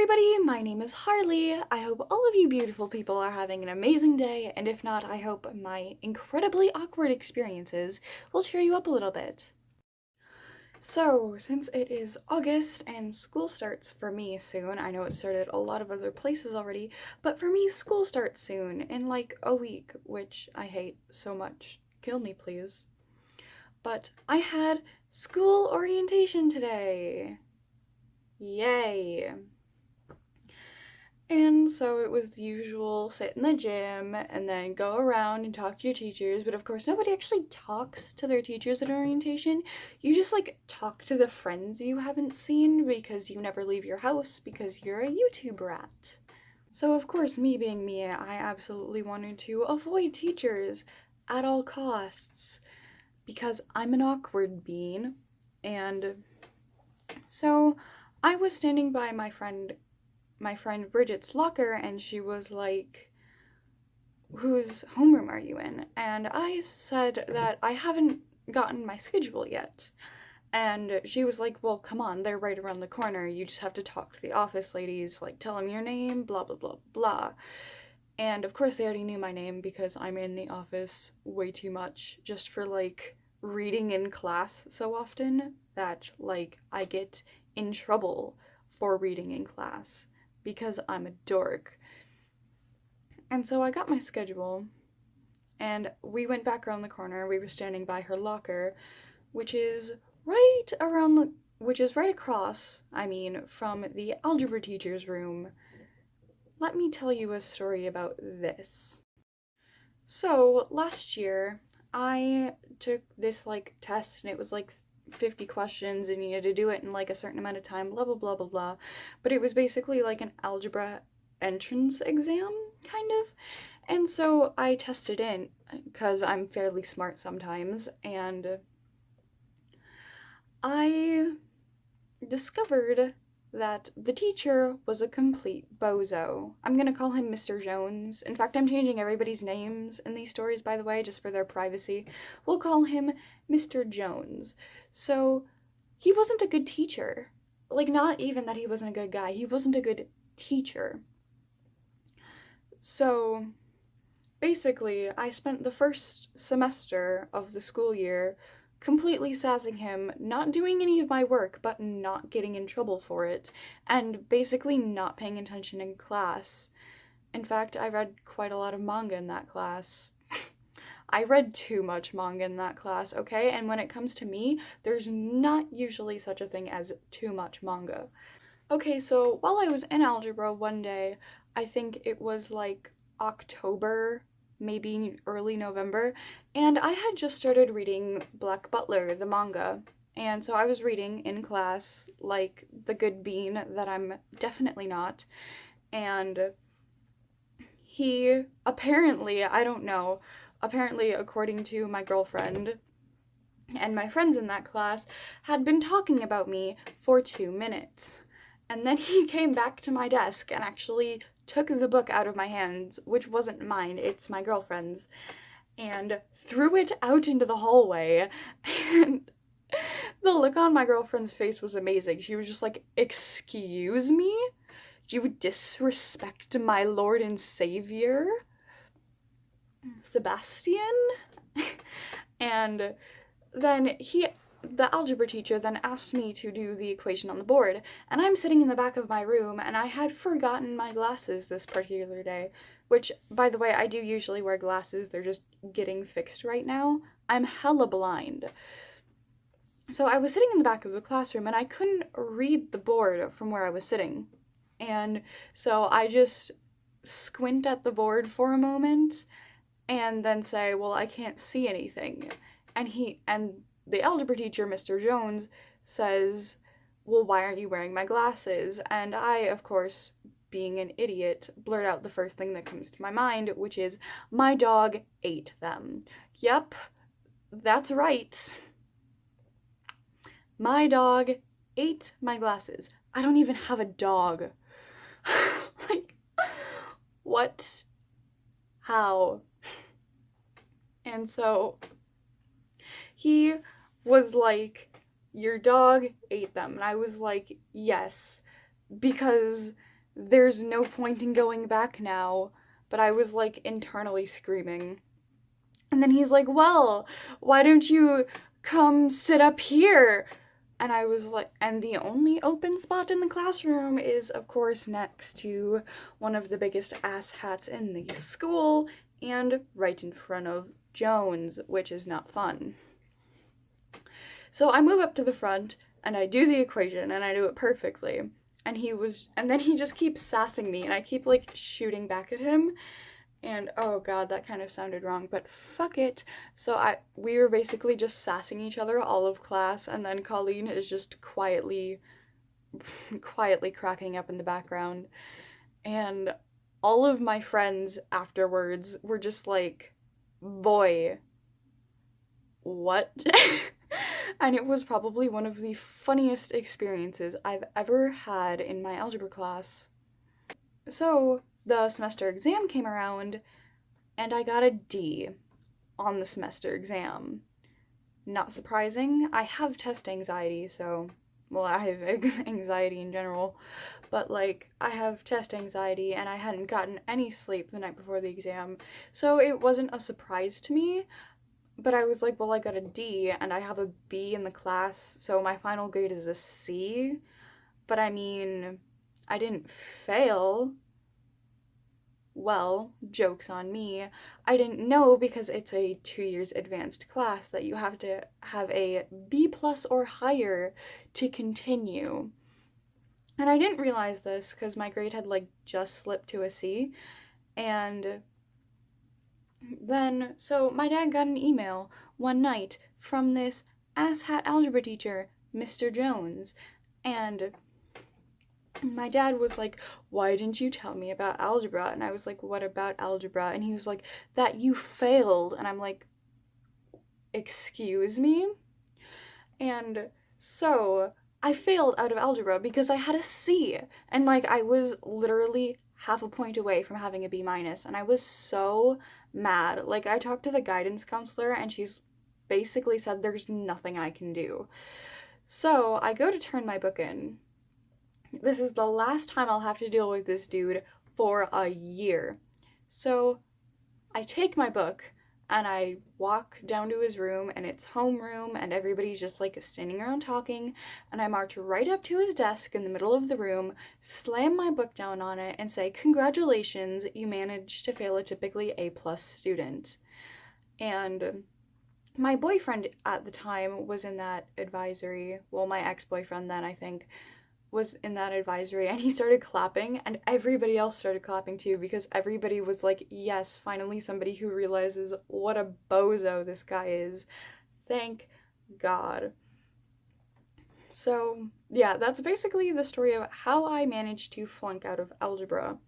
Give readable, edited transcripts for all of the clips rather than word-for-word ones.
everybody, my name is Harley. I hope all of you beautiful people are having an amazing day, and if not, I hope my incredibly awkward experiences will cheer you up a little bit. So, since it is August and school starts for me soon, I know it started a lot of other places already, but for me, school starts soon, in like a week, which I hate so much. Kill me, please. But I had school orientation today. Yay. And so it was the usual sit in the gym and then go around and talk to your teachers, but of course nobody actually talks to their teachers at orientation. You just like talk to the friends you haven't seen because you never leave your house because you're a YouTube rat. So of course, me being me, I absolutely wanted to avoid teachers at all costs because I'm an awkward bean. And so I was standing by my friend Bridget's locker, and she was like, whose homeroom are you in? And I said that I haven't gotten my schedule yet. And she was like, well, come on, they're right around the corner. You just have to talk to the office ladies, like, tell them your name, blah, blah, blah, blah. And of course they already knew my name because I'm in the office way too much just for, like, reading in class so often that, like, I get in trouble for reading in class because I'm a dork. And so I got my schedule, and we went back around the corner. We were standing by her locker, which is right across, from the algebra teacher's room. Let me tell you a story about this. So, last year, I took this, like, test, and it was, like, 50 questions, and you had to do it in, like, a certain amount of time, blah, blah, blah, blah, blah. But it was basically, like, an algebra entrance exam, kind of. And so I tested in, because I'm fairly smart sometimes, and I discovered that the teacher was a complete bozo. I'm gonna call him Mr. Jones. In fact, I'm changing everybody's names in these stories, by the way, just for their privacy. We'll call him Mr. Jones. So, he wasn't a good teacher. Like, not even that he wasn't a good guy, he wasn't a good teacher. So, basically, I spent the first semester of the school year completely sassing him, not doing any of my work, but not getting in trouble for it, and basically not paying attention in class. In fact, I read quite a lot of manga in that class. I read too much manga in that class, okay? And when it comes to me, there's not usually such a thing as too much manga. Okay, so while I was in algebra one day, I think it was like October, maybe early November, and I had just started reading Black Butler, the manga. And so I was reading in class, like the good bean that I'm definitely not. And he apparently, I don't know, apparently according to my girlfriend and my friends in that class, had been talking about me for 2 minutes. And then he came back to my desk and actually took the book out of my hands, which wasn't mine, it's my girlfriend's, and threw it out into the hallway. And the look on my girlfriend's face was amazing. She was just like, excuse me? You would disrespect my Lord and Savior, Sebastian? And then the algebra teacher then asked me to do the equation on the board, and I'm sitting in the back of my room, and I had forgotten my glasses this particular day, which, by the way, I do usually wear glasses, they're just getting fixed right now. I'm hella blind. So I was sitting in the back of the classroom, and I couldn't read the board from where I was sitting, and so I just squint at the board for a moment, and then say, well, I can't see anything. And the algebra teacher, Mr. Jones, says, well, why aren't you wearing my glasses? And I, of course, being an idiot, blurt out the first thing that comes to my mind, which is, my dog ate them. Yep, that's right. My dog ate my glasses. I don't even have a dog. Like, what? How? And so he was like, your dog ate them. And I was like, yes, because there's no point in going back now. But I was like internally screaming. And then he's like, well, why don't you come sit up here? And I was like, and the only open spot in the classroom is, of course, next to one of the biggest ass hats in the school and right in front of Jones, which is not fun. So I move up to the front and I do the equation and I do it perfectly. And then he just keeps sassing me and I keep like shooting back at him. And oh god, that kind of sounded wrong, but fuck it. So we were basically just sassing each other all of class, and then Colleen is just quietly cracking up in the background. And all of my friends afterwards were just like, boy, what? And it was probably one of the funniest experiences I've ever had in my algebra class. So the semester exam came around and I got a D on the semester exam. Not surprising, I have test anxiety, so, well, I have anxiety in general, but like, I have test anxiety and I hadn't gotten any sleep the night before the exam, so it wasn't a surprise to me, but I was like, well, I got a D and I have a B in the class, so my final grade is a C, but I mean, I didn't fail. Well, joke's on me. I didn't know because it's a 2 years advanced class that you have to have a B plus or higher to continue. And I didn't realize this because my grade had like just slipped to a C. And then, so my dad got an email one night from this asshat algebra teacher, Mr. Jones. And my dad was like, why didn't you tell me about algebra? And I was like, what about algebra? And he was like, that you failed. And I'm like, excuse me? And so I failed out of algebra because I had a C. And like, I was literally half a point away from having a B minus. And I was so mad. Like, I talked to the guidance counselor and she's basically said there's nothing I can do. So I go to turn my book in. This is the last time I'll have to deal with this dude for a year. So I take my book and I walk down to his room, and it's homeroom and everybody's just like standing around talking, and I march right up to his desk in the middle of the room, slam my book down on it and say, congratulations, you managed to fail a typically A+ student. And my boyfriend at the time was in that advisory, well, my ex-boyfriend then, I think, was in that advisory, and he started clapping and everybody else started clapping too because everybody was like, yes, finally somebody who realizes what a bozo this guy is. Thank God. So yeah, that's basically the story of how I managed to flunk out of algebra.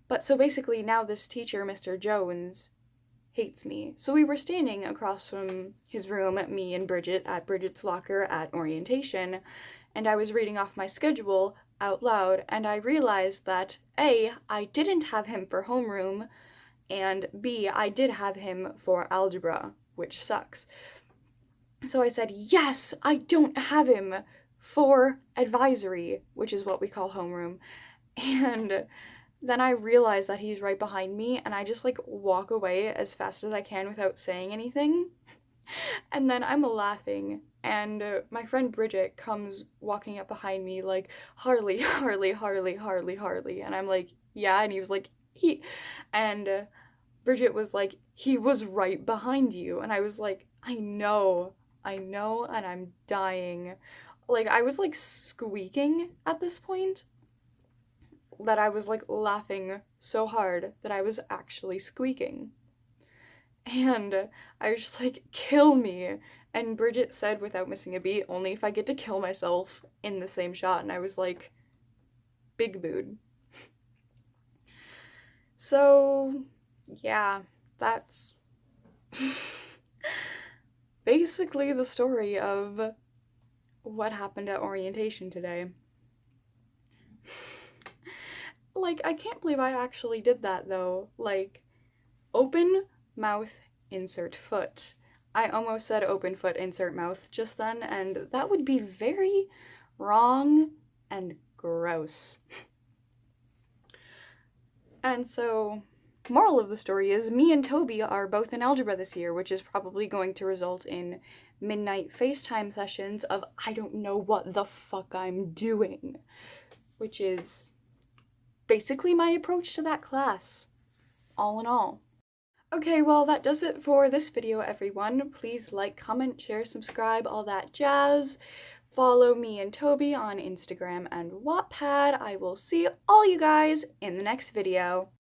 But so basically now this teacher, Mr. Jones, hates me. So we were standing across from his room, me and Bridget, at Bridget's locker at orientation, and I was reading off my schedule out loud, and I realized that A, I didn't have him for homeroom, and B, I did have him for algebra, which sucks. So I said, yes, I don't have him for advisory, which is what we call homeroom. And then I realize that he's right behind me, and I just like walk away as fast as I can without saying anything. And then I'm laughing, and my friend Bridget comes walking up behind me like, Harley, Harley, Harley, Harley, Harley. And I'm like, yeah, and he was like, and Bridget was like, he was right behind you. And I was like, I know, and I'm dying. Like, I was like squeaking at this point, that I was like laughing so hard that I was actually squeaking. And I was just like, kill me. And Bridget said, without missing a beat, only if I get to kill myself in the same shot. And I was like, big mood. So, yeah, that's basically the story of what happened at orientation today. Like, I can't believe I actually did that, though. Like, open mouth, insert foot. I almost said open foot, insert mouth just then, and that would be very wrong and gross. And so, moral of the story is me and Toby are both in algebra this year, which is probably going to result in midnight FaceTime sessions of I don't know what the fuck I'm doing, which is basically my approach to that class, all in all. Okay, well, that does it for this video, everyone. Please like, comment, share, subscribe, all that jazz. Follow me and Toby on Instagram and Wattpad. I will see all you guys in the next video.